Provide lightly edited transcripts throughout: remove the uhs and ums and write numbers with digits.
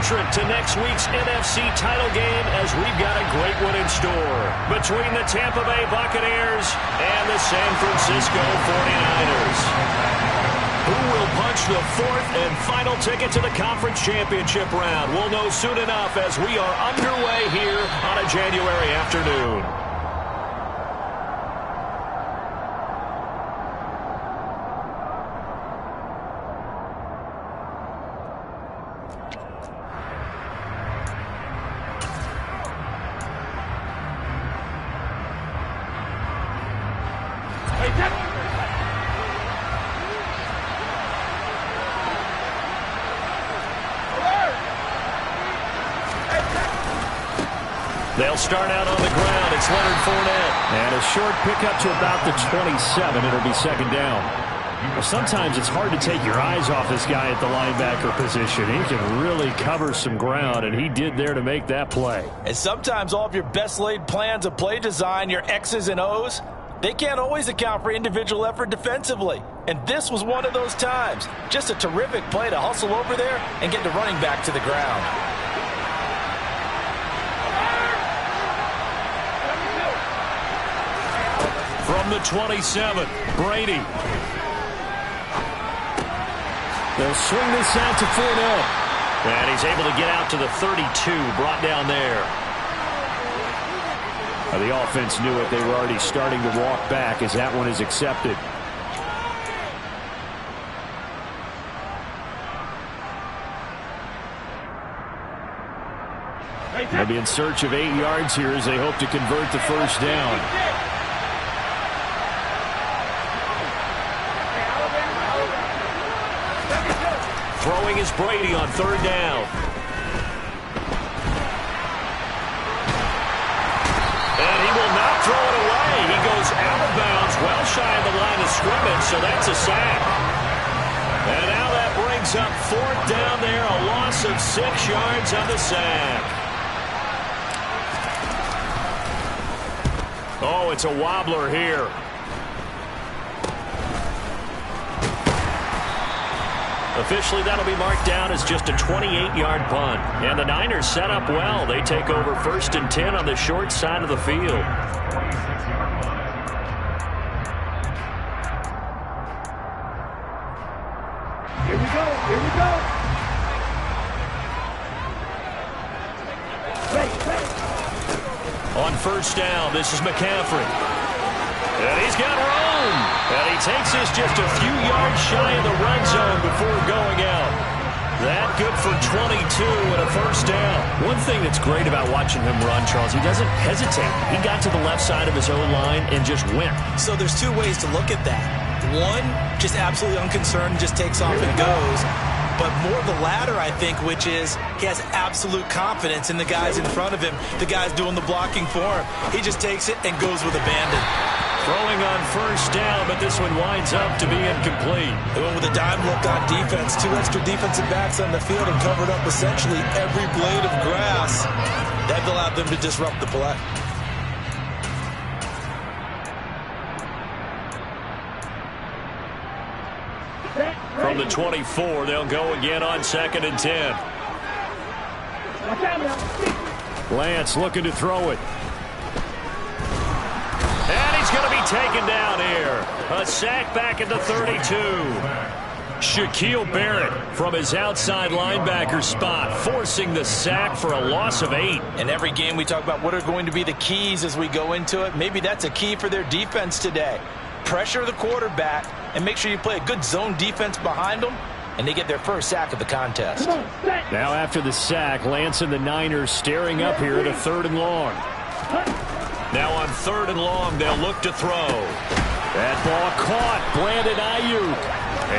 entrant to next week's NFC title game, as we've got a great one in store between the Tampa Bay Buccaneers and the San Francisco 49ers. Who will punch the fourth and final ticket to the conference championship round? We'll know soon enough as we are underway here on a January afternoon. They'll start out on the ground. It's Leonard Fournette. And a short pickup to about the 27. It'll be second down. Well, sometimes it's hard to take your eyes off this guy at the linebacker position. He can really cover some ground, and he did there to make that play. And sometimes all of your best laid plans of play design, your X's and O's, they can't always account for individual effort defensively. And this was one of those times. Just a terrific play to hustle over there and get the running back to the ground. From the 27, Brady. They'll swing this out to Fournette. And he's able to get out to the 32, brought down there. The offense knew it. They were already starting to walk back as that one is accepted. They'll be in search of 8 yards here as they hope to convert the first down. Throwing is Brady on third down. And he will not throw it away. He goes out of bounds, well shy of the line of scrimmage, so that's a sack. And now that brings up fourth down there, a loss of 6 yards on the sack. Oh, it's a wobbler here. Officially, that'll be marked down as just a 28-yard punt. And the Niners set up well. They take over 1st and 10 on the short side of the field. Here we go. Here we go. On first down, this is McCaffrey. And he's got room. And he takes this just a few yards shy of the red zone before going out. That good for 22 and a first down. One thing that's great about watching him run, Charles, he doesn't hesitate. He got to the left side of his own line and just went. So there's two ways to look at that. One, just absolutely unconcerned, just takes off and goes. But more the latter, I think, which is he has absolute confidence in the guys in front of him, the guys doing the blocking for him. He just takes it and goes with abandon. Throwing on first down, but this one winds up to be incomplete. They went with a dime look on defense. 2 extra defensive backs on the field and covered up essentially every blade of grass. That allowed them to disrupt the play. From the 24, they'll go again on 2nd and 10. Lance looking to throw it. And he's going to be taken down here. A sack back at the 32. Shaquille Barrett from his outside linebacker spot, forcing the sack for a loss of 8. In every game we talk about what are going to be the keys as we go into it. Maybe that's a key for their defense today. Pressure the quarterback and make sure you play a good zone defense behind them, and they get their first sack of the contest. Now after the sack, Lance and the Niners staring up here at a 3rd and long. Now on 3rd and long, they'll look to throw. That ball caught. Brandon Ayuk.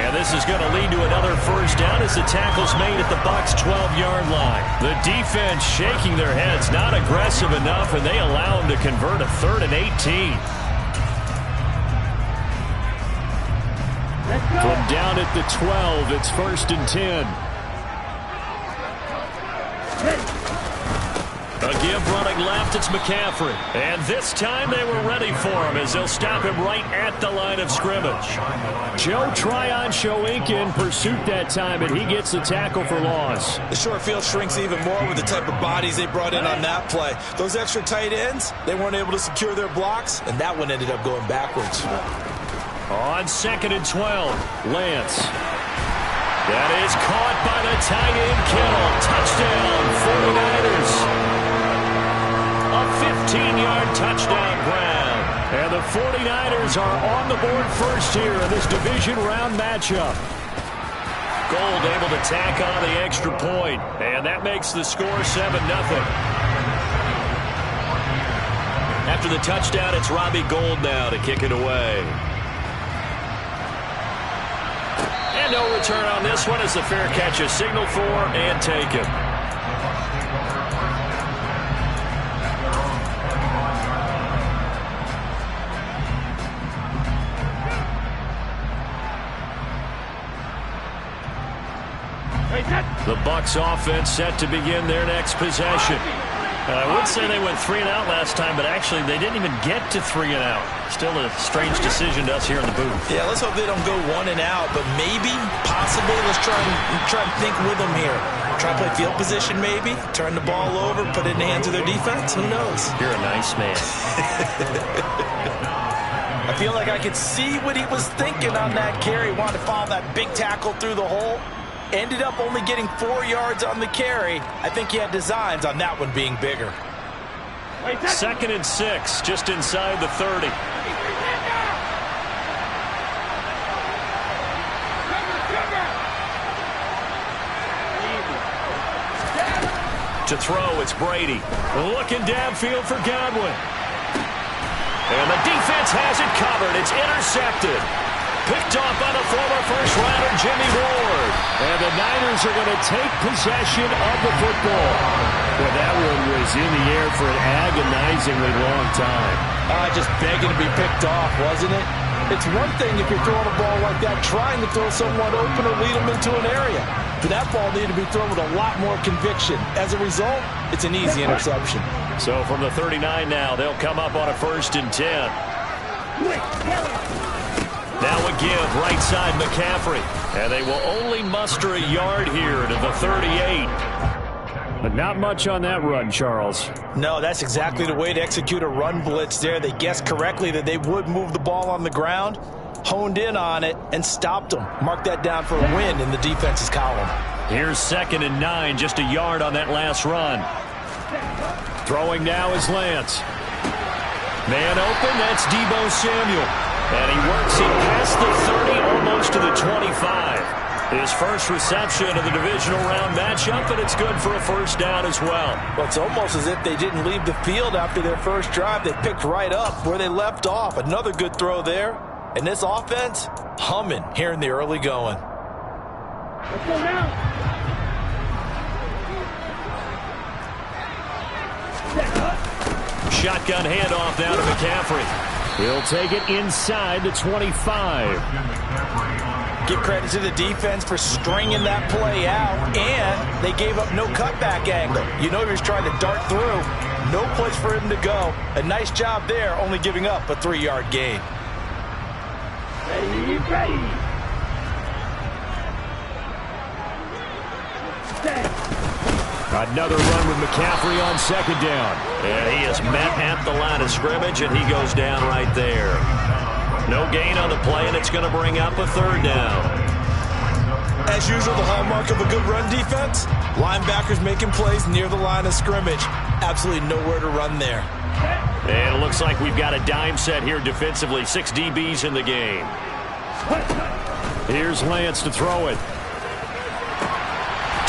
And this is going to lead to another first down as the tackle's made at the Bucs' 12-yard line. The defense shaking their heads, not aggressive enough, and they allow them to convert a 3rd and 18. From down at the 12, it's 1st and 10. A give running left, it's McCaffrey. And this time they were ready for him as they'll stop him right at the line of scrimmage. Joe Tryon showing in pursuit that time, and he gets the tackle for loss. The short field shrinks even more with the type of bodies they brought in on that play. Those extra tight ends, they weren't able to secure their blocks, and that one ended up going backwards. On 2nd and 12, Lance. That is caught by the tight end, Kittle. Touchdown, 49ers. A 15-yard touchdown grab. And the 49ers are on the board first here in this division round matchup. Gold able to tack on the extra point, and that makes the score 7-0. After the touchdown, it's Robbie Gould now to kick it away. And no return on this one as the fair catch is signaled for and taken. The Bucs offense set to begin their next possession. I would say they went 3 and out last time, but actually they didn't even get to 3 and out. Still a strange decision to us here in the booth. Yeah, let's hope they don't go 1 and out, but maybe, possibly, let's try and think with them here. Try to play field position maybe, turn the ball over, put it in the hands of their defense. Who knows? You're a nice man. I feel like I could see what he was thinking on that carry. Wanted to follow that big tackle through the hole. Ended up only getting 4 yards on the carry. I think he had designs on that one being bigger. 2nd and 6, just inside the 30. To throw, it's Brady. Looking downfield for Godwin. And the defense has it covered. It's intercepted. Picked off by the former first-rounder Jimmy Ward. And the Niners are going to take possession of the football. Well, that one was in the air for an agonizingly long time. Just begging to be picked off, wasn't it? It's one thing if you're throwing a ball like that, trying to throw someone open or lead them into an area. But that ball needed to be thrown with a lot more conviction. As a result, it's an easy interception. So from the 39 now, they'll come up on a 1st and 10. Now a give, right side McCaffrey. And they will only muster a yard here to the 38. But not much on that run, Charles. No, that's exactly the way to execute a run blitz there. They guessed correctly that they would move the ball on the ground, honed in on it, and stopped them. Mark that down for a win in the defense's column. Here's 2nd and 9, just a yard on that last run. Throwing now is Lance. Man open, that's Deebo Samuel. And he works it past the 30, almost to the 25. His first reception of the divisional round matchup, and it's good for a 1st down as well. Well, it's almost as if they didn't leave the field after their first drive. They picked right up where they left off. Another good throw there. And this offense, humming here in the early going. Let's go now. Shotgun handoff now to McCaffrey. He'll take it inside the 25. Give credit to the defense for stringing that play out, and they gave up no cutback angle. You know he was trying to dart through. No place for him to go. A nice job there, only giving up a 3-yard gain. Ready. Another run with McCaffrey on 2nd down. And he is met at the line of scrimmage, and he goes down right there. No gain on the play, and it's going to bring up a 3rd down. As usual, the hallmark of a good run defense, linebackers making plays near the line of scrimmage. Absolutely nowhere to run there. And it looks like we've got a dime set here defensively. 6 DBs in the game. Here's Lance to throw it.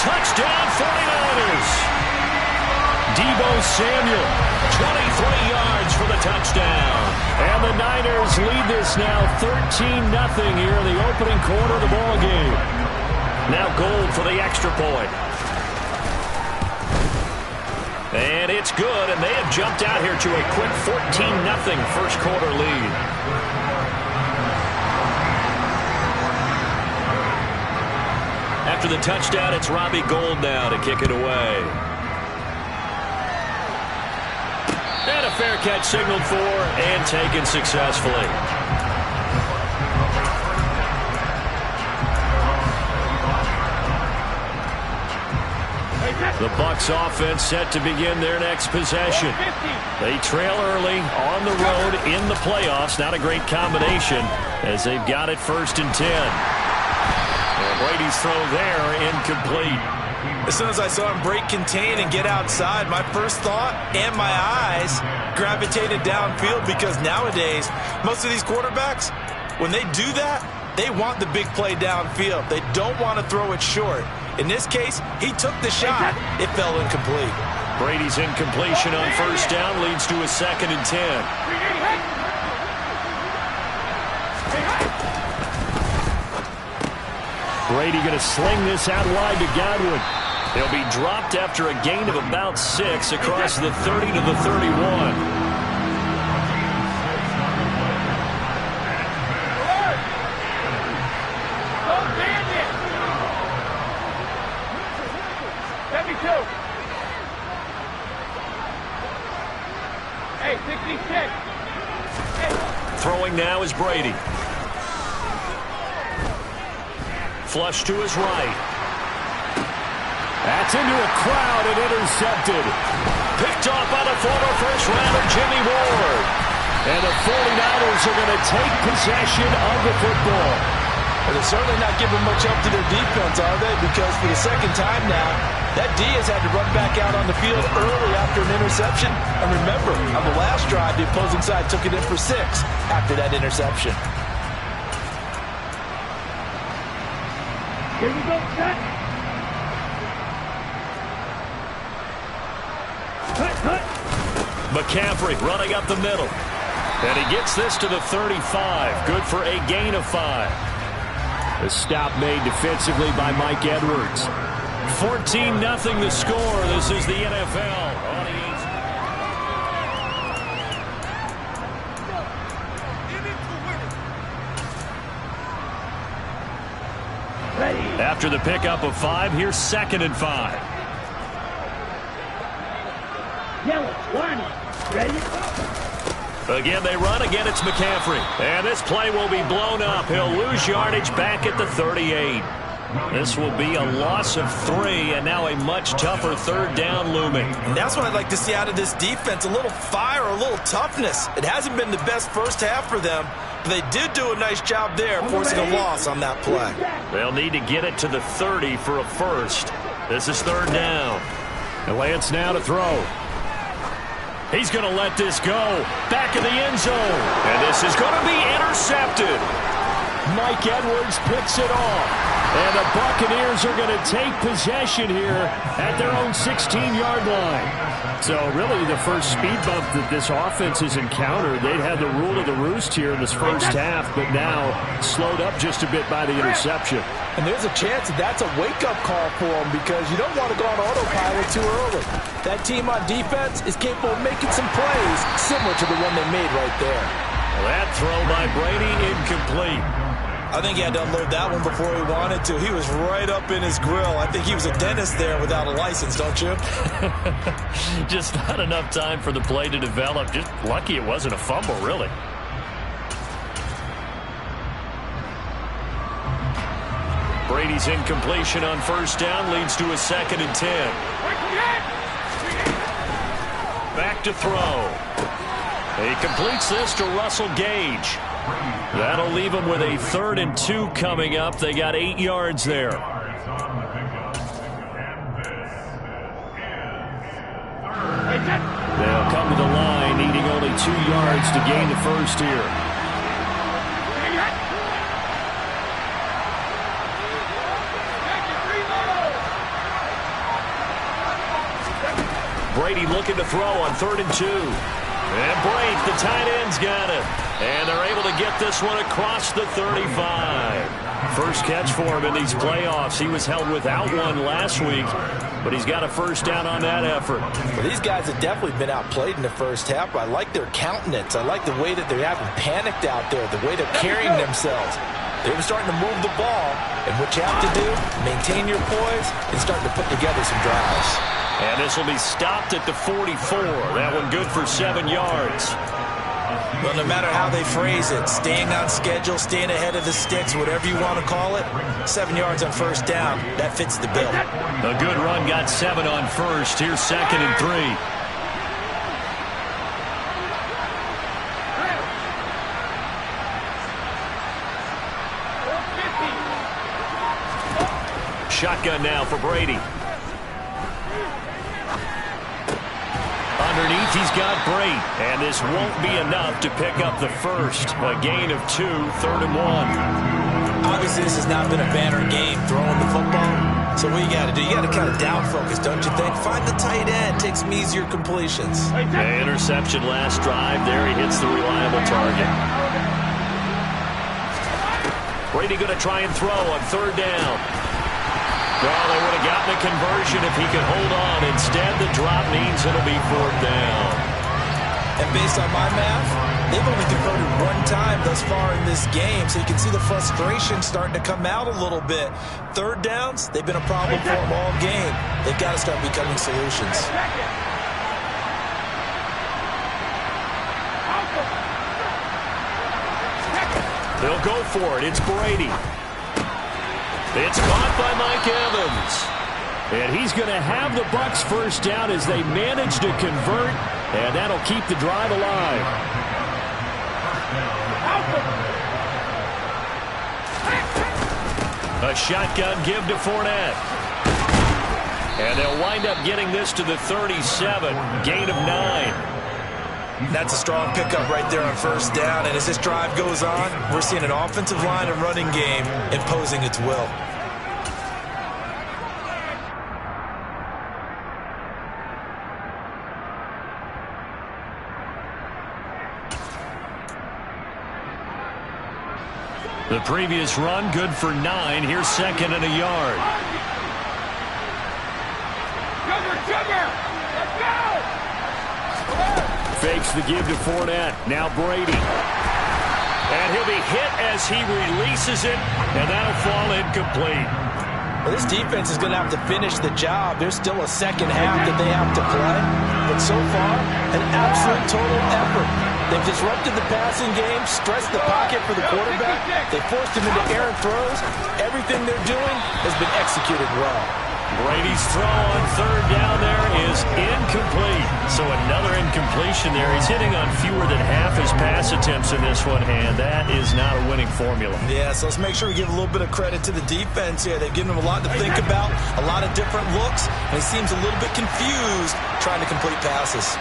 Touchdown 49ers. Deebo Samuel, 23 yards for the touchdown. And the Niners lead this now 13-0 here in the opening quarter of the ball game. Now Gould for the extra point. And it's good, and they have jumped out here to a quick 14-0 first quarter lead. After the touchdown, it's Robbie Gould now to kick it away. And a fair catch signaled for and taken successfully. The Bucs offense set to begin their next possession. They trail early on the road in the playoffs. Not a great combination as they've got it 1st and 10. And Brady's throw there incomplete. As soon as I saw him break contain and get outside, my first thought and my eyes gravitated downfield, because nowadays, most of these quarterbacks, when they do that, they want the big play downfield. They don't want to throw it short. In this case, he took the shot. It fell incomplete. Brady's incompletion on 1st down leads to a 2nd and 10. Brady going to sling this out wide to Godwin. He'll be dropped after a gain of about 6 across the 30 to the 31. Throwing now is Brady. Flush to his right. That's into a crowd and intercepted. Picked off by the former first-rounder Jimmy Ward. And the 49ers are going to take possession of the football. Well, they're certainly not giving much help to their defense, are they? Because for the 2nd time now, that D has had to run back out on the field early after an interception. And remember, on the last drive, the opposing side took it in for 6 after that interception. Here we go, set. Cut. McCaffrey running up the middle. And he gets this to the 35. Good for a gain of 5. A stop made defensively by Mike Edwards. 14-0 the score. This is the NFL. After the pickup of 5, here's 2nd and 5. Yellow, 1. Ready? Again, they run. Again, it's McCaffrey. And this play will be blown up. He'll lose yardage back at the 38. This will be a loss of 3, and now a much tougher 3rd down looming. And that's what I'd like to see out of this defense, a little fire, a little toughness. It hasn't been the best first half for them, but they did do a nice job there, forcing a loss on that play. They'll need to get it to the 30 for a first. This is 3rd down. And Lance now to throw. He's going to let this go. Back in the end zone. And this is going to be intercepted. Mike Edwards picks it off. And the Buccaneers are going to take possession here at their own 16-yard line. So really the first speed bump that this offense has encountered, they'd had the rule of the roost here in this first half, but now slowed up just a bit by the interception. And there's a chance that that's a wake-up call for them, because you don't want to go on autopilot too early. That team on defense is capable of making some plays similar to the one they made right there. Well, that throw by Brady incomplete. I think he had to unload that one before he wanted to. He was right up in his grill. I think he was a dentist there without a license, don't you? Just not enough time for the play to develop. Just lucky it wasn't a fumble, really. Brady's incompletion on 1st down leads to a 2nd and 10. Back to throw. He completes this to Russell Gage. That'll leave them with a 3rd and 2 coming up. They got 8 yards there. They'll come to the line, needing only 2 yards to gain the first here. Brady looking to throw on 3rd and 2. And Brate, the tight end's got it. And they're able to get this one across the 35. First catch for him in these playoffs. He was held without one last week, but he's got a first down on that effort. Well, these guys have definitely been outplayed in the first half. I like their countenance. I like the way that they haven't panicked out there, the way they're carrying themselves. They were starting to move the ball, and what you have to do, maintain your poise and start to put together some drives. And this will be stopped at the 44. That one good for 7 yards. Well, no matter how they phrase it, staying on schedule, staying ahead of the sticks, whatever you want to call it, 7 yards on first down, that fits the bill. A good run got 7 on first. Here's 2nd and 3. Shotgun now for Brady. Underneath, he's got Brate. And this won't be enough to pick up the first. A gain of 2, 3rd and 1. Obviously, this has not been a banner game throwing the football. So what you got to do, you got to kind of down focus, don't you think? Find the tight end, take some easier completions. Interception last drive. There he hits the reliable target. Brady going to try and throw on 3rd down. Well, they would have gotten a conversion if he could hold on. Instead, the drop means it'll be 4th down. And based on my math, they've only converted 1 time thus far in this game, so you can see the frustration starting to come out a little bit. 3rd downs, they've been a problem for them all game. They've got to start becoming solutions. They'll go for it. It's Brady. It's caught by Mike Evans. And he's going to have the Bucs first down as they manage to convert, and that'll keep the drive alive. A shotgun give to Fournette. And they'll wind up getting this to the 37, gain of 9. That's a strong pickup right there on first down. And as this drive goes on, we're seeing an offensive line and running game imposing its will. The previous run, good for 9. Here's 2nd and a yard. Let's go! Fakes the give to Fournette. Now Brady. And he'll be hit as he releases it, and that'll fall incomplete. Well, this defense is going to have to finish the job. There's still a second half that they have to play. But so far, an absolute total effort. They've disrupted the passing game, stressed the pocket for the quarterback. They forced him into errant throws. Everything they're doing has been executed well. Brady's throw on 3rd down there is incomplete. So another incompletion there. He's hitting on fewer than half his pass attempts in this one, and that is not a winning formula. Yeah, so let's make sure we give a little bit of credit to the defense here. They've given him a lot to think about, a lot of different looks, and he seems a little bit confused trying to complete passes.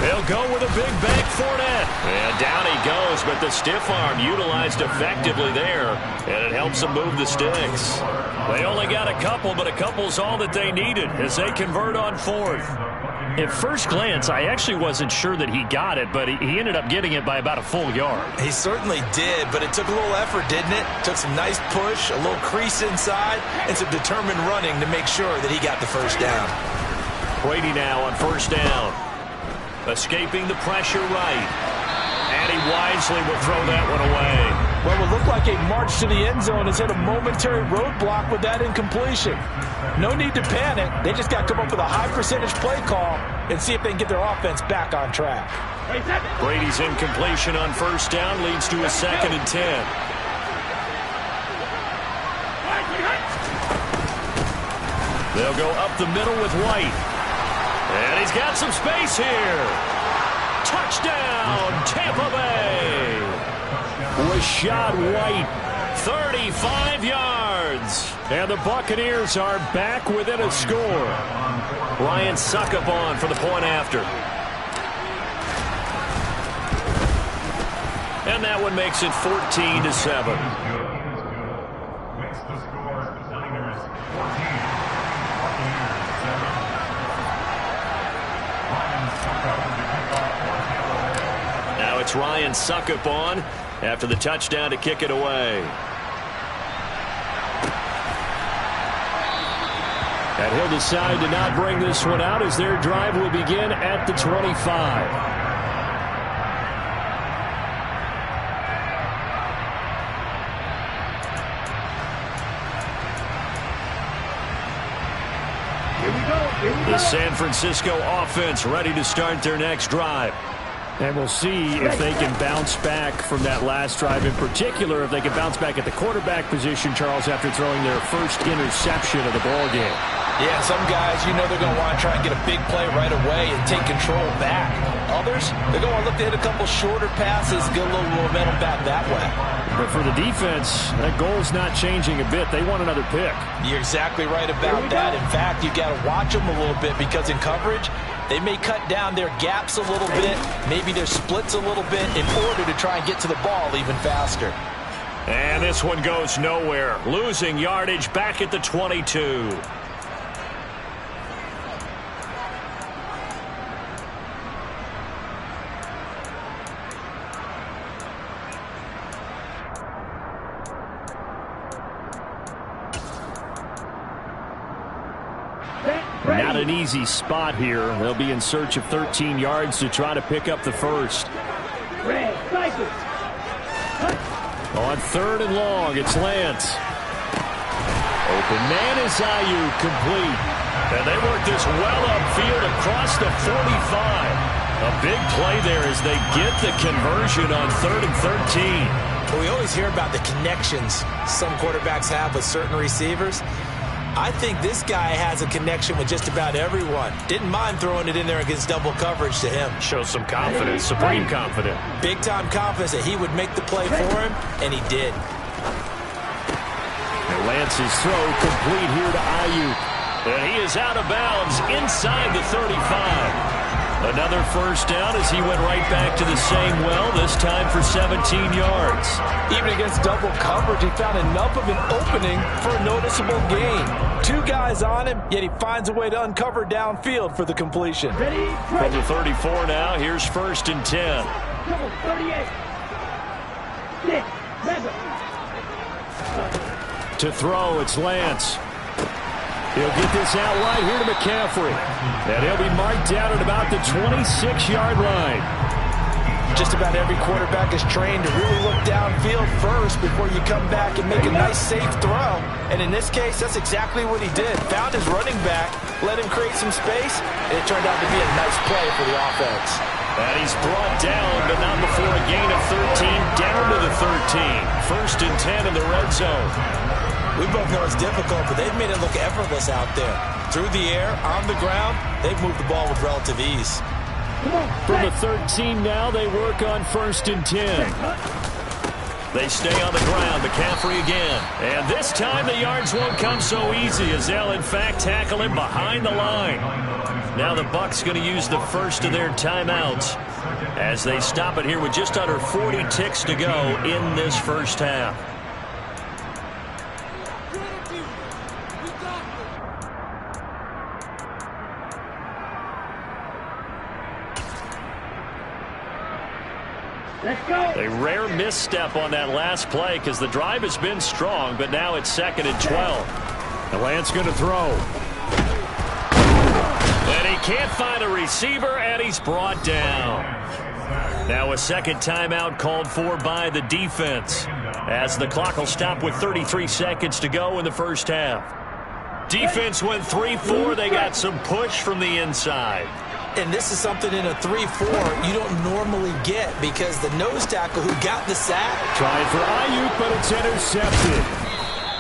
They'll go with a big bank Fournette. And down he goes, but the stiff arm utilized effectively there, and it helps them move the sticks. They only got a couple, but a couple's all that they needed as they convert on 4th. At first glance, I actually wasn't sure that he got it, but he ended up getting it by about a full yard. He certainly did, but it took a little effort, didn't it? Took some nice push, a little crease inside, and some determined running to make sure that he got the first down. Brady now on 1st down. Escaping the pressure right. And he wisely will throw that one away. Well, it looked like a march to the end zone has hit a momentary roadblock with that incompletion. No need to panic. They just got to come up with a high percentage play call and see if they can get their offense back on track. Brady's incompletion on 1st down leads to a 2nd and 10. They'll go up the middle with White. And he's got some space here. Touchdown, Tampa Bay. Rashad White, 35 yards. And the Buccaneers are back within a score. Ryan Suckup on for the point after. And that one makes it 14-7. Now it's Ryan Suckup on after the touchdown to kick it away. And he'll decide to not bring this one out as their drive will begin at the 25. The San Francisco offense ready to start their next drive. And we'll see if they can bounce back from that last drive, in particular if they can bounce back at the quarterback position, Charles, after throwing their first interception of the ball game. Yeah, some guys, you know they're going to want to try and get a big play right away and take control back. Others, they're going to look to hit a couple shorter passes, get a little momentum back that way. But for the defense, that goal's not changing a bit. They want another pick. You're exactly right about that. In fact, you got to watch them a little bit because in coverage, they may cut down their gaps a little bit, maybe their splits a little bit in order to try and get to the ball even faster. And this one goes nowhere. Losing yardage back at the 22. Not an easy spot here. They'll be in search of 13 yards to try to pick up the first. On 3rd and long, it's Lance. Open man is Ayuk, complete. And they work this well upfield across the 45. A big play there as they get the conversion on 3rd and 13. Well, we always hear about the connections some quarterbacks have with certain receivers. I think this guy has a connection with just about everyone. Didn't mind throwing it in there against double coverage to him. Shows some confidence, supreme confidence. Big-time confidence that he would make the play for him, and he did. And Lance's throw complete here to Ayuk. And he is out of bounds inside the 35. Another first down as he went right back to the same well, this time for 17 yards. Even against double coverage, he found enough of an opening for a noticeable gain. 2 guys on him, yet he finds a way to uncover downfield for the completion. From the 34 now, here's 1st and 10. 38. 6, 7. To throw, it's Lance. He'll get this out wide here to McCaffrey. And he'll be marked down at about the 26-yard line. Just about every quarterback is trained to really look downfield first before you come back and make a nice, safe throw. And in this case, that's exactly what he did. Found his running back, let him create some space, and it turned out to be a nice play for the offense. And he's brought down, but not before a gain of 13, down to the 13. 1st and 10 in the red zone. We both know it's difficult, but they've made it look effortless out there. Through the air, on the ground, they've moved the ball with relative ease. From the 13 now, they work on 1st and 10. They stay on the ground. McCaffrey again. And this time the yards won't come so easy as they'll, in fact, tackle him behind the line. Now the Bucs going to use the first of their timeouts as they stop it here with just under 40 ticks to go in this first half. A rare misstep on that last play because the drive has been strong, but now it's 2nd and 12. And Lance going to throw. And he can't find a receiver, and he's brought down. Now a second timeout called for by the defense as the clock will stop with 33 seconds to go in the first half. Defense went 3-4. They got some push from the inside. And this is something in a 3-4 you don't normally get because the nose tackle who got the sack. Trying for Ayuk, but it's intercepted.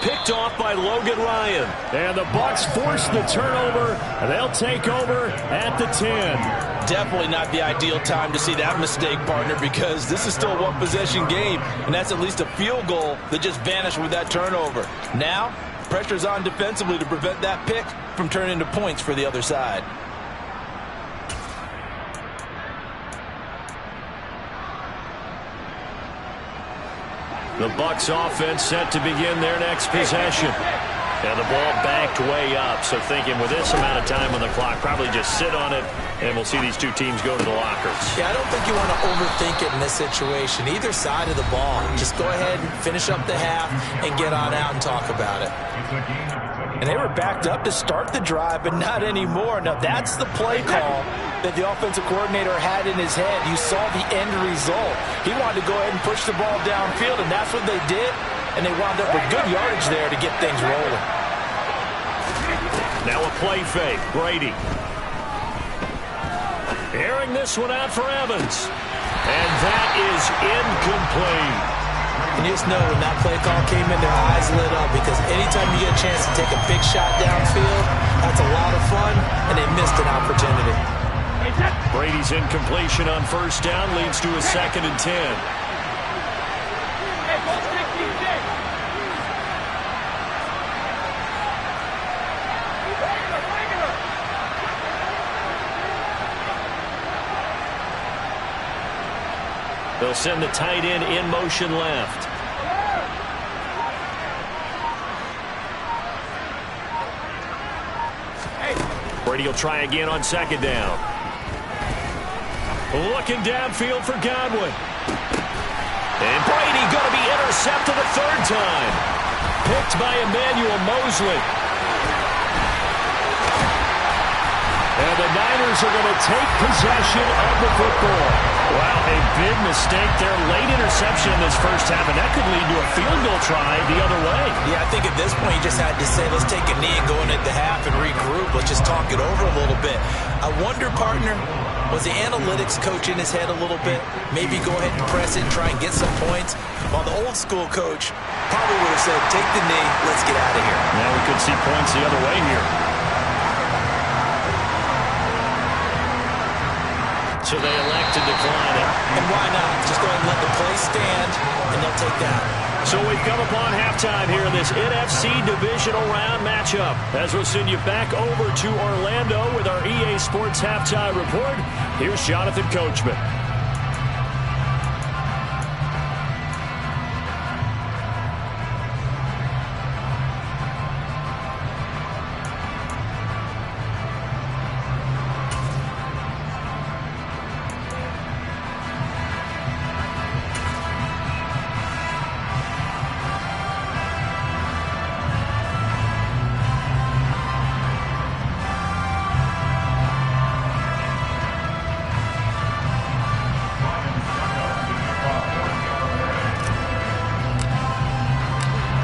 Picked off by Logan Ryan. And the Bucs force the turnover, and they'll take over at the 10. Definitely not the ideal time to see that mistake, partner, because this is still a one-possession game, and that's at least a field goal that just vanished with that turnover. Now, pressure's on defensively to prevent that pick from turning into points for the other side. The Bucs offense set to begin their next possession. And the ball backed way up, so thinking with this amount of time on the clock, probably just sit on it, and we'll see these two teams go to the lockers. Yeah, I don't think you want to overthink it in this situation. Either side of the ball. Just go ahead and finish up the half and get on out and talk about it. And they were backed up to start the drive, but not anymore. Now, that's the play call that the offensive coordinator had in his head. You saw the end result. He wanted to go ahead and push the ball downfield, and that's what they did. And they wound up with good yardage there to get things rolling. Now a play fake. Brady. Airing this one out for Evans. And that is incomplete. And you just know when that play call came in, their eyes lit up, because anytime you get a chance to take a big shot downfield, that's a lot of fun, and they missed an opportunity. Brady's incompletion on first down leads to a 2nd and 10. They'll send the tight end in motion left. Brady will try again on 2nd down. Looking downfield for Godwin. And Brady going to be intercepted a 3rd time. Picked by Emmanuel Mosley. And the Niners are going to take possession of the football. Wow, a big mistake there. Late interception in this first half, and that could lead to a field goal try the other way. Yeah, I think at this point you just had to say, let's take a knee and go into the half and regroup. Let's just talk it over a little bit. I wonder, partner, was the analytics coach in his head a little bit? Maybe go ahead and press it and try and get some points? While the old school coach probably would have said, take the knee, let's get out of here. Now we could see points the other way here. So they elect to decline it. And why not? Just go ahead and let the play stand, and they'll take that. So we've come upon halftime here in this NFC Divisional Round matchup. As we'll send you back over to Orlando with our EA Sports Halftime Report, here's Jonathan Coachman.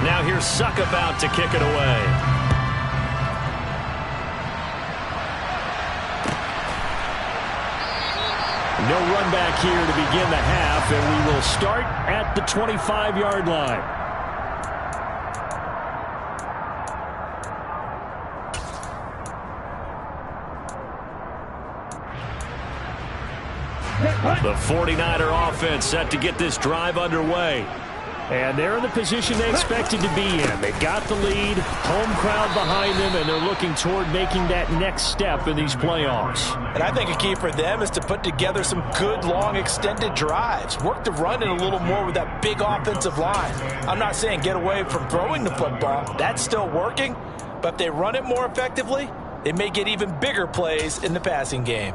Now here's Suck about to kick it away. No run back here to begin the half, and we will start at the 25-yard line. The 49er offense set to get this drive underway. And they're in the position they expected to be in. They've got the lead, home crowd behind them, and they're looking toward making that next step in these playoffs. And I think a key for them is to put together some good, long, extended drives. Work the run in a little more with that big offensive line. I'm not saying get away from throwing the football. That's still working. But if they run it more effectively, they may get even bigger plays in the passing game.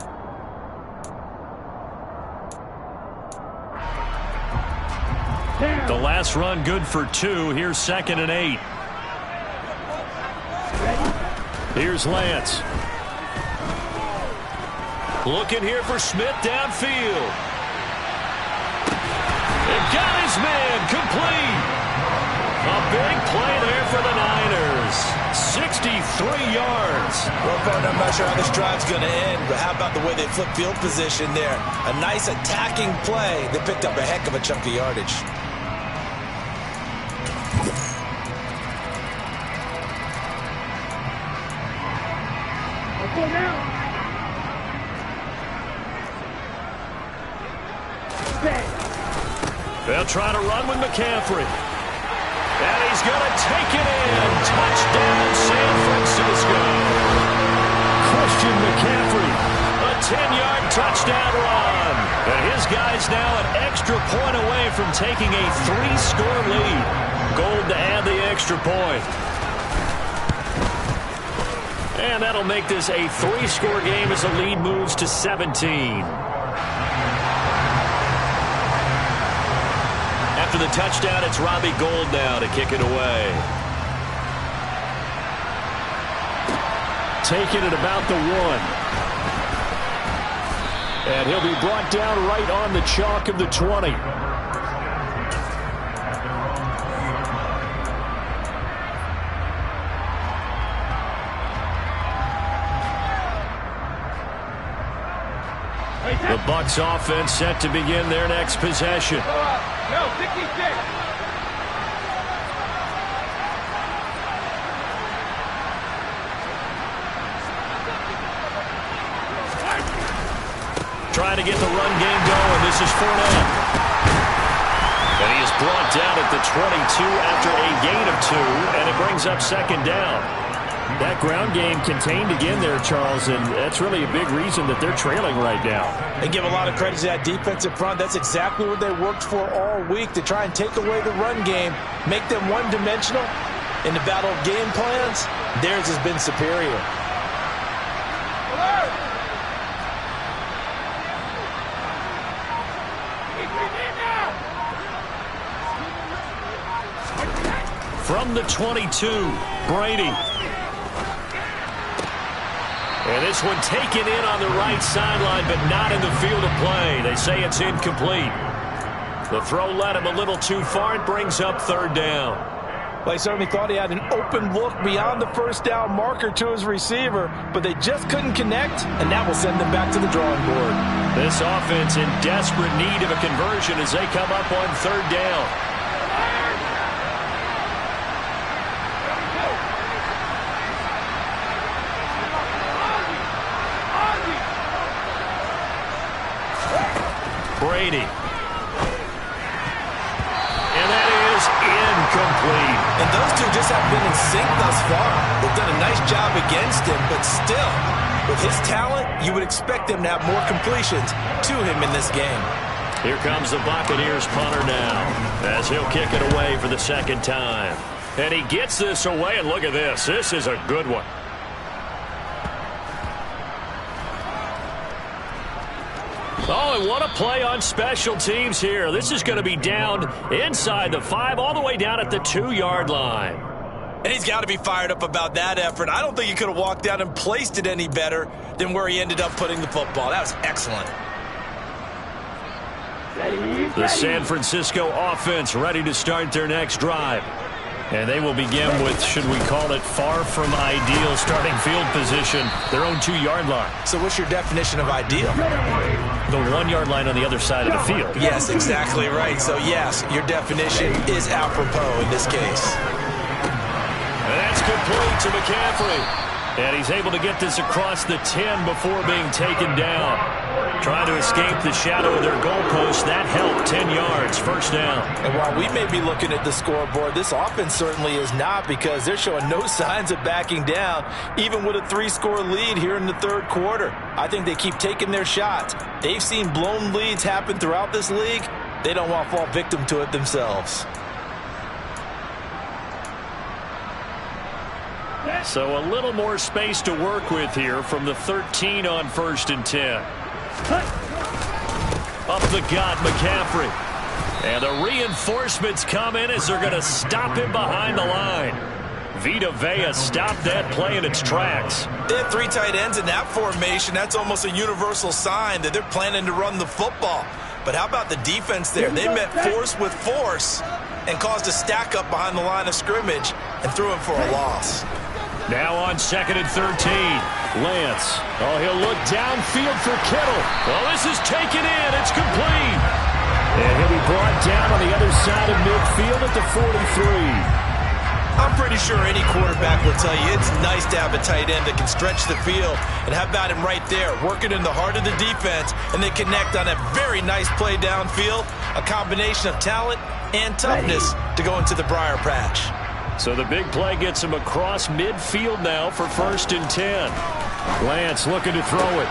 The last run good for 2. Here's 2nd and 8. Here's Lance. Looking here for Smith downfield. And got his man complete. A big play there for the Niners. 63 yards. Well, partner, I'm not sure how this drive's going to end, but how about the way they flip field position there? A nice attacking play. They picked up a heck of a chunk of yardage. They'll try to run with McCaffrey. And he's going to take it in. Touchdown, San Francisco. Christian McCaffrey, a 10-yard touchdown run. And his guy's now an extra point away from taking a 3-score lead. Gold to add the extra point. And that'll make this a 3-score game as the lead moves to 17. After the touchdown, it's Robbie Gould now to kick it away. taken at about the 1. And he'll be brought down right on the chalk of the 20. The Bucs offense set to begin their next possession. No, 66. Trying to get the run game going. This is Fournette. And he is brought down at the 22 after a gain of 2, and it brings up second down. That ground game contained again there, Charles, and that's really a big reason that they're trailing right now. They give a lot of credit to that defensive front. That's exactly what they worked for all week, to try and take away the run game, make them one-dimensional. In the battle of game plans, theirs has been superior. From the 22, Brady. And this one taken in on the right sideline, but not in the field of play. They say it's incomplete. The throw led him a little too far. It brings up third down. Well, he certainly thought he had an open look beyond the first down marker to his receiver, but they just couldn't connect, and that will send them back to the drawing board. This offense in desperate need of a conversion as they come up on third down. Brady. And that is incomplete. And those two just have been in sync thus far. They've done a nice job against him, but still, with his talent, you would expect them to have more completions to him in this game. Here comes the Buccaneers punter now, as he'll kick it away for the second time. And he gets this away, and look at this. This is a good one. Oh, and what a play on special teams here. This is going to be down inside the 5, all the way down at the 2-yard line. And he's got to be fired up about that effort. I don't think he could have walked down and placed it any better than where he ended up putting the football. That was excellent. The San Francisco offense ready to start their next drive. And they will begin with, should we call it, far from ideal starting field position, their own 2-yard line. So what's your definition of ideal? The 1-yard line on the other side of the field. Yes, exactly right. So, yes, your definition is apropos in this case. And that's complete to McCaffrey. And he's able to get this across the 10 before being taken down. Trying to escape the shadow of their goalpost. That helped. 10 yards, first down. And while we may be looking at the scoreboard, this offense certainly is not, because they're showing no signs of backing down, even with a 3-score lead here in the third quarter. I think they keep taking their shots. They've seen blown leads happen throughout this league. They don't want to fall victim to it themselves. So a little more space to work with here from the 13 on 1st and 10. Up the gut, McCaffrey. And the reinforcements come in as they're going to stop him behind the line. Vita Vea stopped that play in its tracks. They have 3 tight ends in that formation. That's almost a universal sign that they're planning to run the football. But how about the defense there? They met force with force and caused a stack up behind the line of scrimmage and threw him for a loss. Now on 2nd and 13. Lance. Oh, he'll look downfield for Kittle. Well, this is taken in. It's complete. And he'll be brought down on the other side of midfield at the 43. I'm pretty sure any quarterback will tell you it's nice to have a tight end that can stretch the field. And how about him right there, working in the heart of the defense, and they connect on a very nice play downfield, a combination of talent and toughness to go into the briar patch. So the big play gets him across midfield now for 1st and 10. Lance looking to throw it.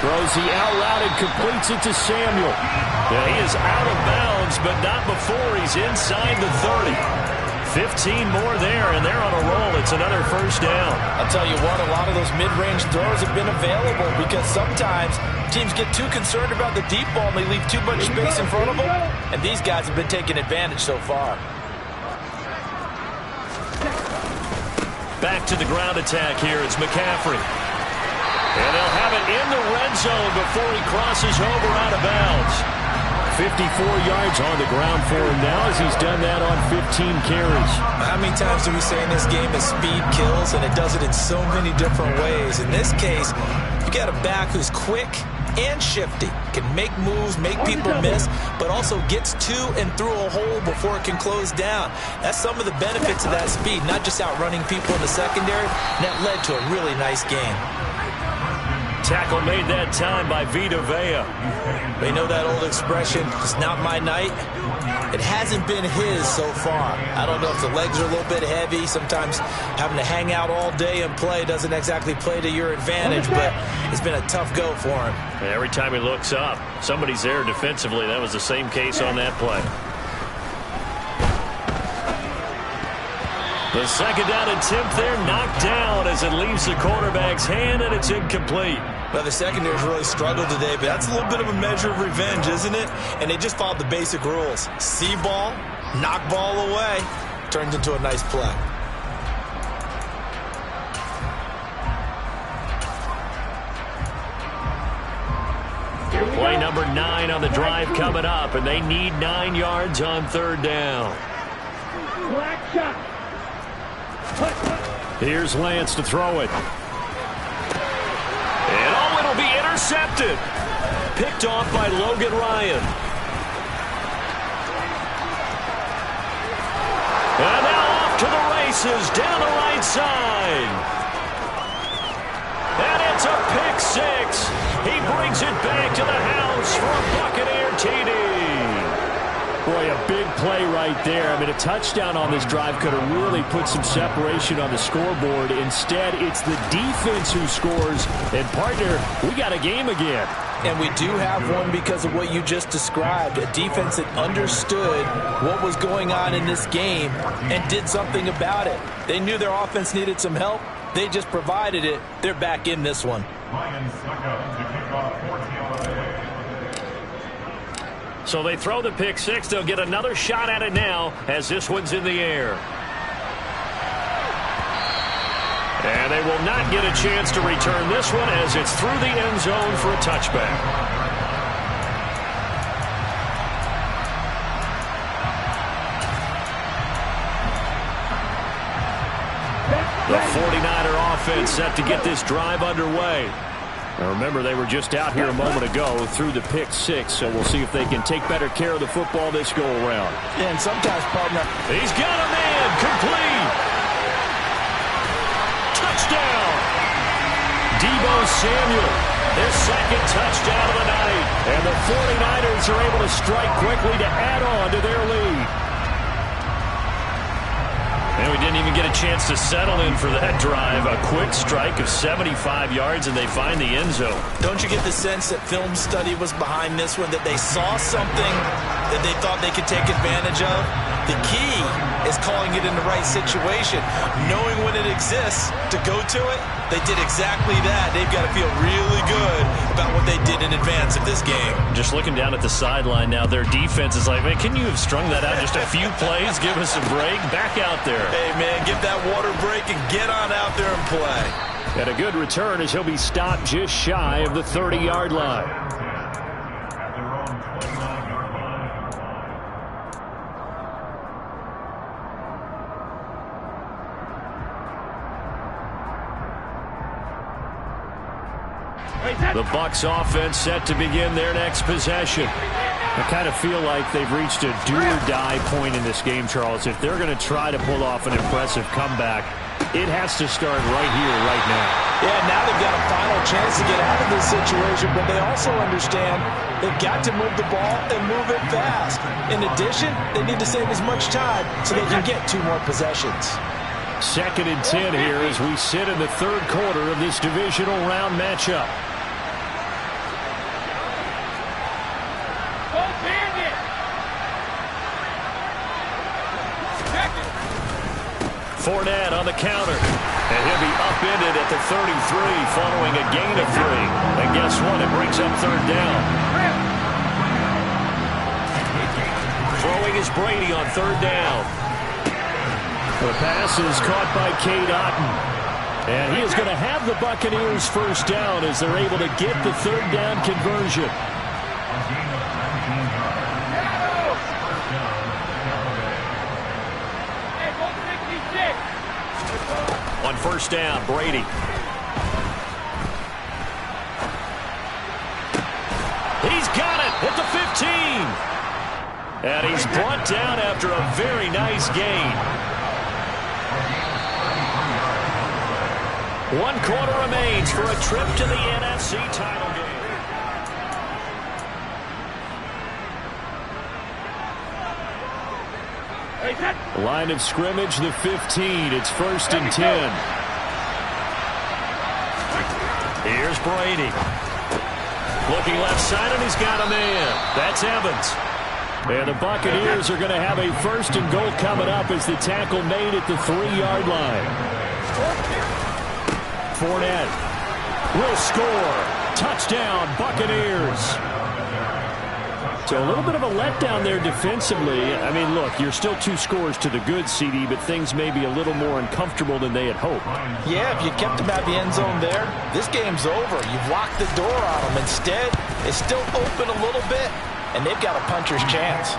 Throws the out route and completes it to Samuel. Yeah, he is out of bounds, but not before he's inside the 30. 15 more there, and they're on a roll. It's another first down. I'll tell you what, a lot of those mid-range throws have been available, because sometimes teams get too concerned about the deep ball and they leave too much space in front of them, and these guys have been taking advantage so far. back to the ground attack here. It's McCaffrey. And they'll have it in the red zone before he crosses over out of bounds. 54 yards on the ground for him now as he's done that on 15 carries. How many times do we say in this game that speed kills, and it does it in so many different ways? In this case, you got a back who's quick and shifty, can make moves, make people miss, but also gets to and through a hole before it can close down. That's some of the benefits of that speed, not just outrunning people in the secondary, and that led to a really nice game. Tackle made that time by Vita Vea. They know that old expression, it's not my night. It hasn't been his so far. I don't know if the legs are a little bit heavy. Sometimes having to hang out all day and play doesn't exactly play to your advantage, but it's been a tough go for him. Every time he looks up, somebody's there defensively. That was the same case on that play. The second down attempt there knocked down as it leaves the quarterback's hand, and it's incomplete. Well, the secondary's really struggled today, but that's a little bit of a measure of revenge, isn't it? And they just followed the basic rules. See ball, knock ball away, turns into a nice play. Play number 9 on the drive coming up, and they need 9 yards on third down. Black shot. Here's Lance to throw it. And oh, it'll be intercepted. Picked off by Logan Ryan. And now off to the races down the right side. And it's a pick six. He brings it back to the house for a Buccaneer TD. Boy, a big play right there. I mean, a touchdown on this drive could have really put some separation on the scoreboard. Instead, it's the defense who scores. And, partner, we got a game again. And we do have one because of what you just described. A defense that understood what was going on in this game and did something about it. They knew their offense needed some help. They just provided it. They're back in this one. So they throw the pick six. They'll get another shot at it now as this one's in the air. And they will not get a chance to return this one as it's through the end zone for a touchback. The 49er offense set to get this drive underway. Now remember, they were just out here a moment ago through the pick six, so we'll see if they can take better care of the football this go-around. Yeah, and sometimes, partner, he's got a man, complete. Touchdown. Deebo Samuel, their second touchdown of the night. And the 49ers are able to strike quickly to add on to their lead. And we didn't even get a chance to settle in for that drive. A quick strike of 75 yards, and they find the end zone. Don't you get the sense that film study was behind this one, that they saw something that they thought they could take advantage of? The key is calling it in the right situation, knowing when it exists to go to it. They did exactly that. They've got to feel really good about what they did in advance of this game. Just looking down at the sideline now, their defense is like, man, can you have strung that out just a few plays? Give us a break. Back out there. Hey, man, give that water break and get on out there and play. And a good return as he'll be stopped just shy of the 30-yard line. The Bucs offense set to begin their next possession. I kind of feel like they've reached a do-or-die point in this game, Charles. If they're going to try to pull off an impressive comeback, it has to start right here, right now. Yeah, now they've got a final chance to get out of this situation, but they also understand they've got to move the ball and move it fast. In addition, they need to save as much time so they can get 2 more possessions. 2nd and 10 here as we sit in the 3rd quarter of this divisional round matchup. Fournette on the counter. And he'll be upended at the 33 following a gain of 3. And guess what? It brings up 3rd down. Throwing is Brady on 3rd down. The pass is caught by Cade Otton. And he is going to have the Buccaneers first down as they're able to get the third down conversion. On first down, Brady. He's got it at the 15. And he's brought down after a very nice gain. 1 quarter remains for a trip to the NFC title game. Line of scrimmage, the 15. It's 1st and 10. Here's Brady. Looking left side, and he's got a man. That's Evans. And the Buccaneers are going to have a 1st and goal coming up as the tackle made at the 3-yard line. Fournette will score. Touchdown, Buccaneers. So a little bit of a letdown there defensively. I mean, look, you're still 2 scores to the good, CD, but things may be a little more uncomfortable than they had hoped. Yeah, if you kept them at the end zone there, this game's over. You've locked the door on them. Instead, it's still open a little bit, and they've got a puncher's chance.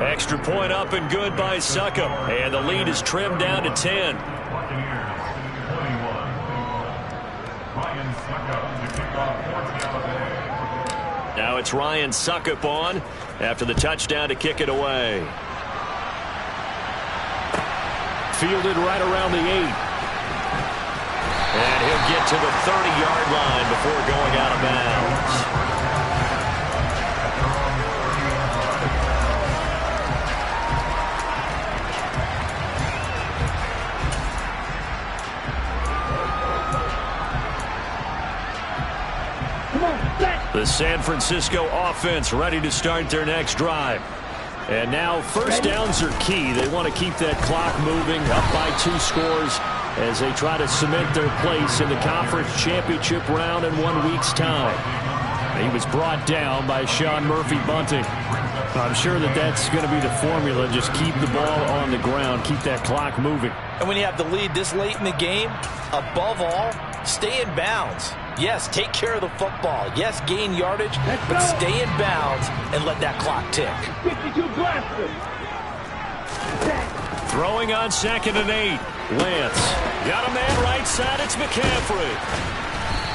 Extra point up and good by Succop, and the lead is trimmed down to 10. Now it's Ryan Succop on after the touchdown to kick it away. Fielded right around the 8. And he'll get to the 30-yard line before going out of bounds. The San Francisco offense ready to start their next drive. And now first downs are key. They want to keep that clock moving, up by 2 scores as they try to cement their place in the conference championship round in 1 week's time. He was brought down by Sean Murphy-Bunting. I'm sure that that's going to be the formula. Just keep the ball on the ground, keep that clock moving. And when you have the lead this late in the game, above all, stay in bounds. Yes, take care of the football. Yes, gain yardage, but stay in bounds and let that clock tick. 52 blasters. Throwing on 2nd and 8. Lance got a man right side. It's McCaffrey.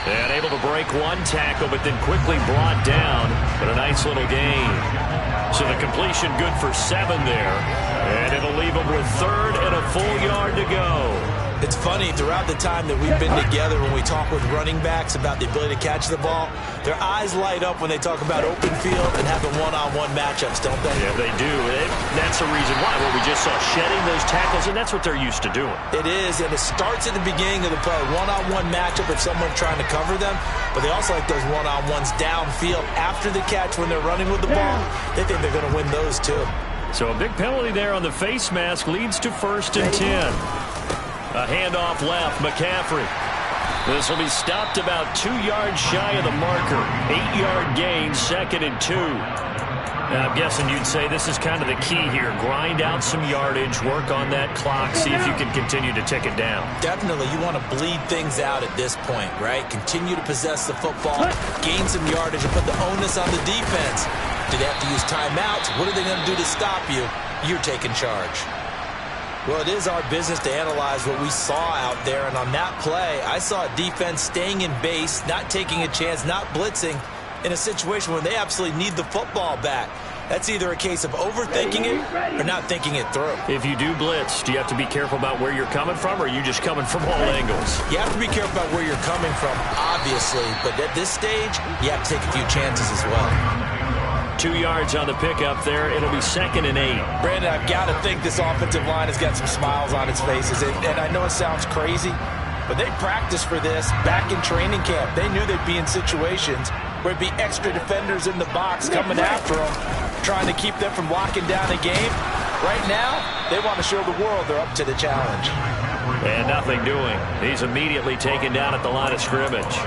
And able to break 1 tackle, but then quickly brought down. But a nice little gain. So the completion good for 7 there. And it'll leave him with 3rd and a full yard to go. It's funny, throughout the time that we've been together, when we talk with running backs about the ability to catch the ball, their eyes light up when they talk about open field and having one-on-one matchups, don't they? Yeah, they do. That's the reason why. Well, we just saw shedding those tackles, and that's what they're used to doing. It is, and it starts at the beginning of the play. One-on-one matchup if someone's trying to cover them, but they also like those one-on-ones downfield after the catch when they're running with the ball. They think they're going to win those, too. So a big penalty there on the face mask leads to 1st and 10. A handoff left, McCaffrey. This will be stopped about 2 yards shy of the marker. 8-yard gain, 2nd and 2. Now, I'm guessing you'd say this is kind of the key here. Grind out some yardage, work on that clock, see if you can continue to tick it down. Definitely. You want to bleed things out at this point, right? Continue to possess the football, gain some yardage, and put the onus on the defense. Do they have to use timeouts? What are they going to do to stop you? You're taking charge. Well, it is our business to analyze what we saw out there, and on that play, I saw a defense staying in base, not taking a chance, not blitzing, in a situation where they absolutely need the football back. That's either a case of overthinking it or not thinking it through. If you do blitz, do you have to be careful about where you're coming from, or are you just coming from all angles? You have to be careful about where you're coming from, obviously, but at this stage, you have to take a few chances as well. 2 yards on the pickup there. It'll be 2nd and 8. Brandon, I've got to think this offensive line has got some smiles on its faces. And I know it sounds crazy, but they practiced for this back in training camp. They knew they'd be in situations where it'd be extra defenders in the box coming after them, trying to keep them from locking down a game. Right now, they want to show the world they're up to the challenge. And nothing doing. He's immediately taken down at the line of scrimmage.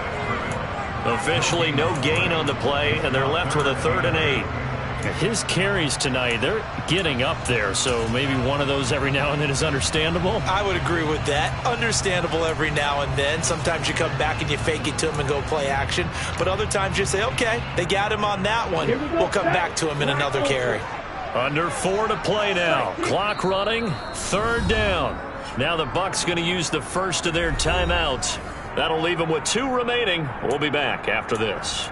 Officially no gain on the play, and they're left with a 3rd and 8. His carries tonight, they're getting up there, so maybe one of those every now and then is understandable. I would agree with that. Understandable every now and then. Sometimes you come back and you fake it to him and go play action. But other times you say, okay, they got him on that one. We'll come back to him in another carry. Under 4 to play now. Clock running, 3rd down. Now the Bucs going to use the first of their timeouts. That'll leave them with 2 remaining. We'll be back after this.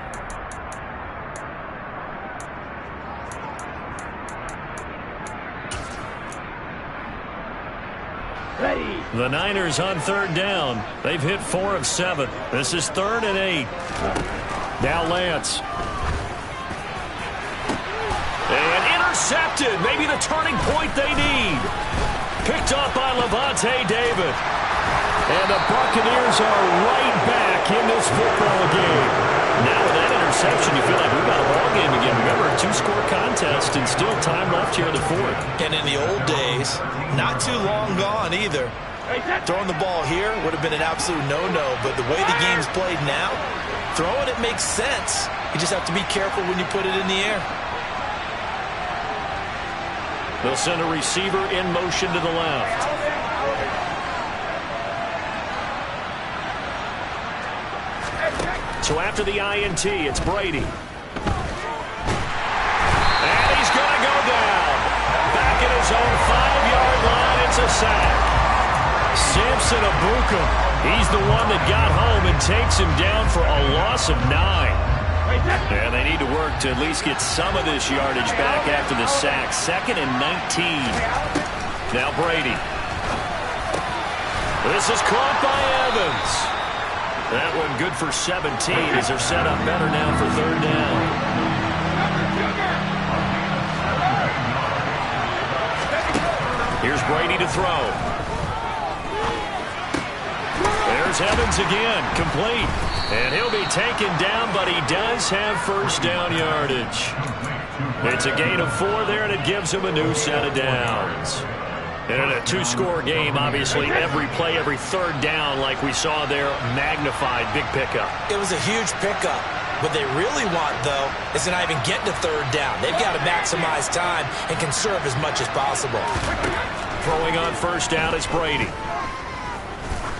Ready. The Niners on 3rd down. They've hit 4 of 7. This is 3rd and 8. Now Lance. And intercepted. Maybe the turning point they need. Picked up by Levante David. And the Buccaneers are right back in this football game. Now with that interception, you feel like we've got a ball game again. Remember, a 2-score contest and still time left here in the 4th. And in the old days, not too long gone either. Throwing the ball here would have been an absolute no-no, but the way the game's played now, throwing it makes sense. You just have to be careful when you put it in the air. They'll send a receiver in motion to the left. So after the INT, it's Brady. And he's going to go down. Back at his own 5-yard line, it's a sack. Samson Abuka, he's the one that got home and takes him down for a loss of 9. And they need to work to at least get some of this yardage back after the sack. 2nd and 19. Now Brady. This is caught by Evans. That one good for 17 as they're set up better now for 3rd down. Here's Brady to throw. There's Evans again, complete. And he'll be taken down, but he does have 1st down yardage. It's a gain of 4 there, and it gives him a new set of downs. And in a 2-score game, obviously, every play, every 3rd down, like we saw there, magnified, big pickup. It was a huge pickup. What they really want, though, is to not even get to 3rd down. They've got to maximize time and conserve as much as possible. Throwing on 1st down is Brady.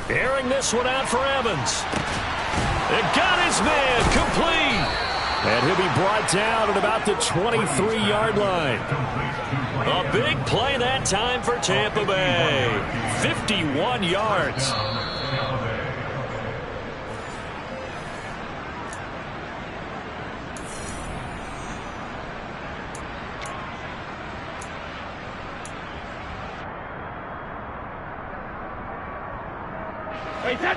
Airing this one out for Evans. And got his man complete. And he'll be brought down at about the 23-yard line. A big play that time for Tampa Bay. 51 yards. Wait, that.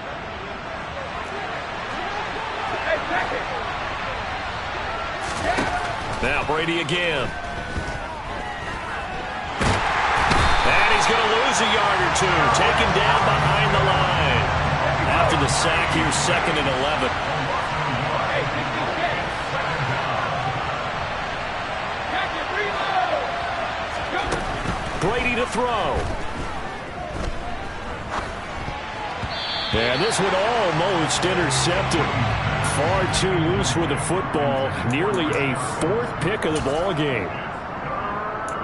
Now Brady again. And he's going to lose a yard or 2. Taken down behind the line. After the sack, here's 2nd and 11. Brady to throw. And this one almost intercepted. Far too loose with the football. Nearly a 4th pick of the ball game.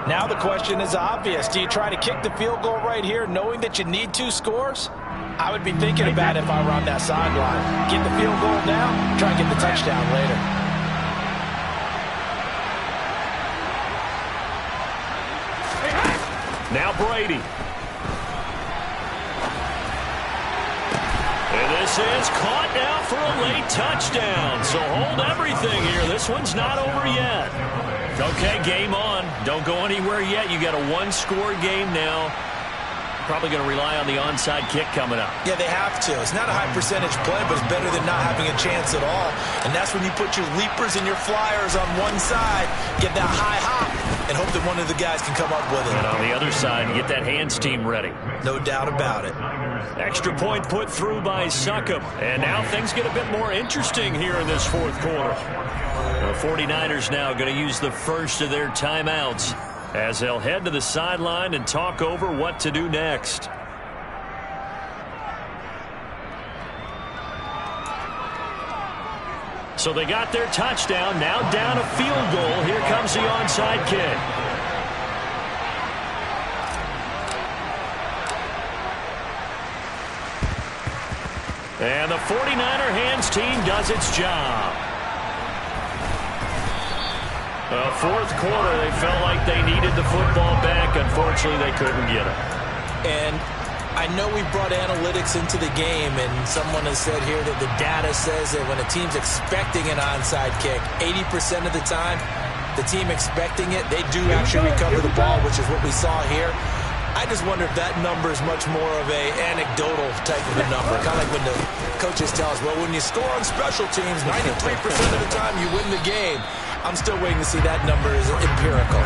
Now the question is obvious. Do you try to kick the field goal right here knowing that you need 2 scores? I would be thinking about it if I were on that sideline. Get the field goal now, try and get the touchdown later. Now Brady. And this is caught now for a late touchdown. So hold everything here. This one's not over yet. Okay, game on. Don't go anywhere yet. You got a 1-score game now. Probably going to rely on the onside kick coming up. Yeah, they have to. It's not a high percentage play, but it's better than not having a chance at all. And that's when you put your leapers and your flyers on one side, get that high hop, and hope that one of the guys can come up with it. And on the other side, you get that hands team ready. No doubt about it. Extra point put through by Succop. And now things get a bit more interesting here in this 4th quarter. The 49ers now going to use the first of their timeouts as they'll head to the sideline and talk over what to do next. So they got their touchdown. Now down a field goal. Here comes the onside kick. And the 49er hands team does its job. The fourth quarter, they felt like they needed the football back. Unfortunately, they couldn't get it. And I know we brought analytics into the game, and someone has said here that the data says that when a team's expecting an onside kick, 80% of the time, the team expecting it, they do actually recover the ball, which is what we saw here. I just wonder if that number is much more of a anecdotal type of a number. Kind of like when the coaches tell us, well, when you score on special teams, 93% of the time you win the game. I'm still waiting to see that number is empirical.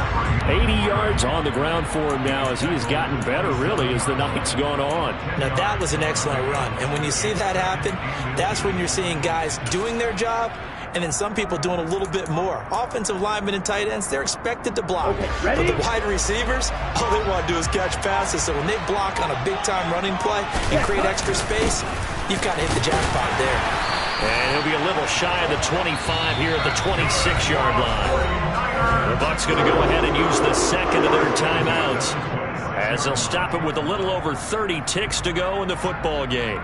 80 yards on the ground for him now as he has gotten better, really, as the night's gone on. Now, that was an excellent run. And when you see that happen, that's when you're seeing guys doing their job and then some people doing a little bit more. Offensive linemen and tight ends, they're expected to block. But the wide receivers, all they want to do is catch passes. So when they block on a big-time running play and create extra space, you've got to hit the jackpot there. And he'll be a little shy of the 25 here at the 26-yard line. The Bucs going to go ahead and use the second of their timeouts as they'll stop it with a little over 30 ticks to go in the football game.